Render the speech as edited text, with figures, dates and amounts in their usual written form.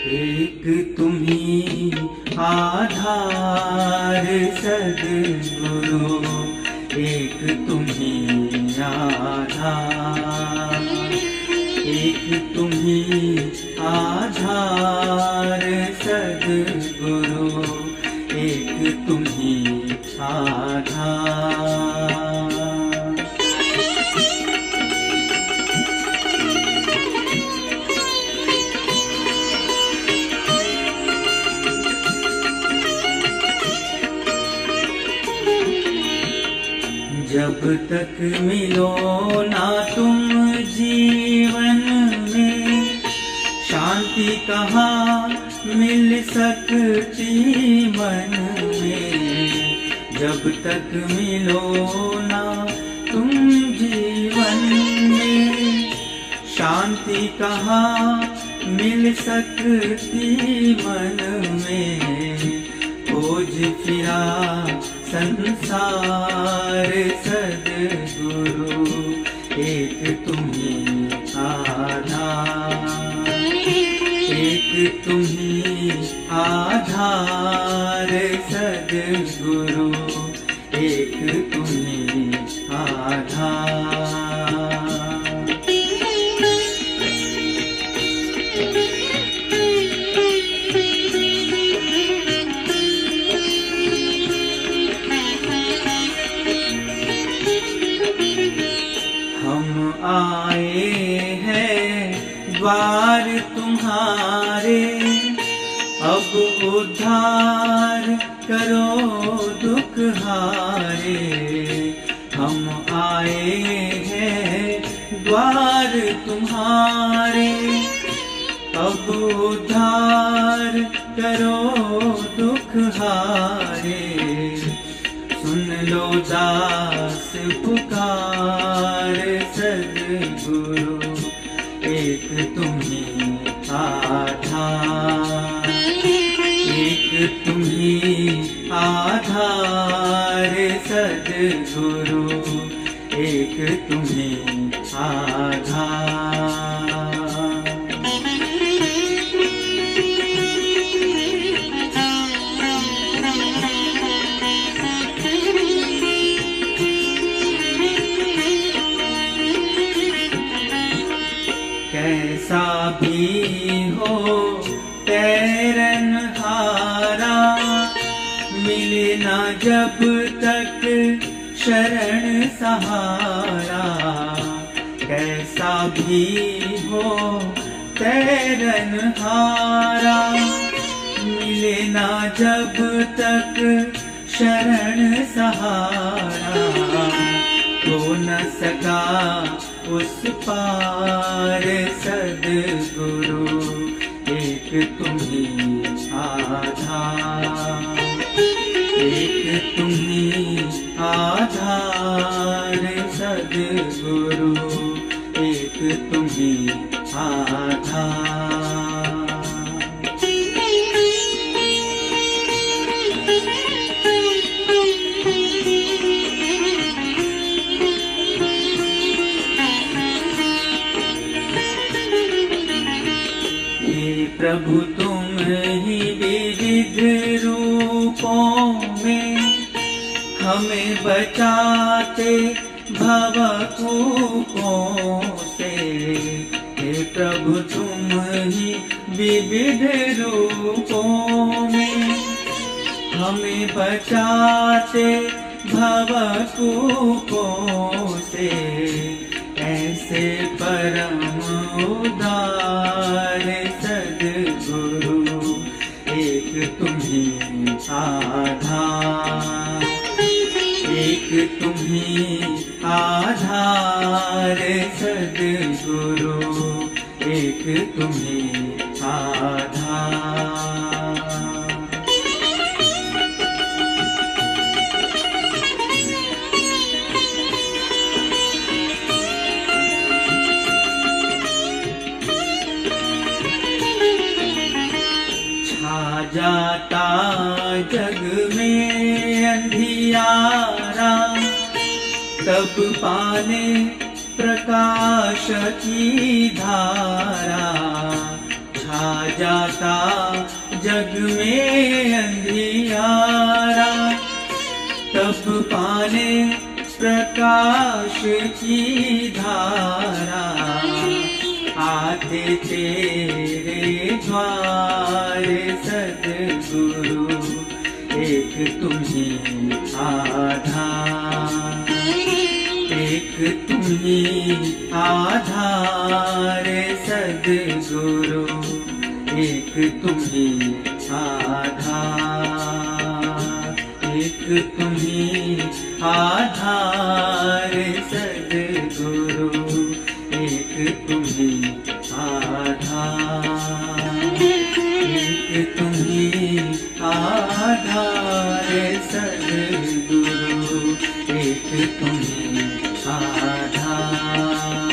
एक तुम्ही आधार सद्गुरु, एक तुम्ही आधार, एक तुम्ही आधार सद्गुरु, एक तुम्ही आधार। जब तक मिलो ना तुम जीवन में, शांति कहाँ मिल सकती मन में। जब तक मिलो ना तुम जीवन में, शांति कहाँ मिल सकती मन में। खोज फिरा संसार सद्गुरु, एक तुम्ही आधार, एक तुम्ही आधार सद्गुरु, एक तुम्ही आधार। आए हैं द्वार तुम्हारे, अब उद्धार करो दुख हारे। हम आए हैं द्वार तुम्हारे, अब उद्धार करो दुख हारे। सुन लो दास पुकार सद्गुरु, एक तुम्ही आधार, एक तुम्ही आधार सद्गुरु, एक तुम्ही आधार। कैसा भी हो तैरनहारा, मिले ना जब तक शरण सहारा। कैसा भी हो तैरनहारा, मिले ना जब तक शरण सहारा। हो न सका उस पार सद्गुरु, एक तुम्ही आधार, एक तुम्ही आधार सद्गुरु, एक तुम्ही आधार। प्रभु तुम ही विविध रूपों में, हमें बचाते भवकूपों से। हे प्रभु तुम ही विविध रूपों में, हमें बचाते भवकूपों से। ऐसे परम उदार सद्गुरु, एक तुम्ही आधार, एक तुम्ही आधार सद्गुरु, एक तुम्ही आधार। जाता जग में अंधियारा, तब पाने प्रकाश की धारा। छा छा जाता जग में अंधियारा, तब पाने प्रकाश की धारा, आते तेरे द्वार सद्गुरु, एक तुम्ही आधार, एक तुम्ही आधार सद्गुरु, एक तुम्ही आधार, एक तुम्ही आधार सद्गुरु, एक तुम्ही आधार, एक तुम्ही आधार सद्गुरु, एक तुम्ही आधार।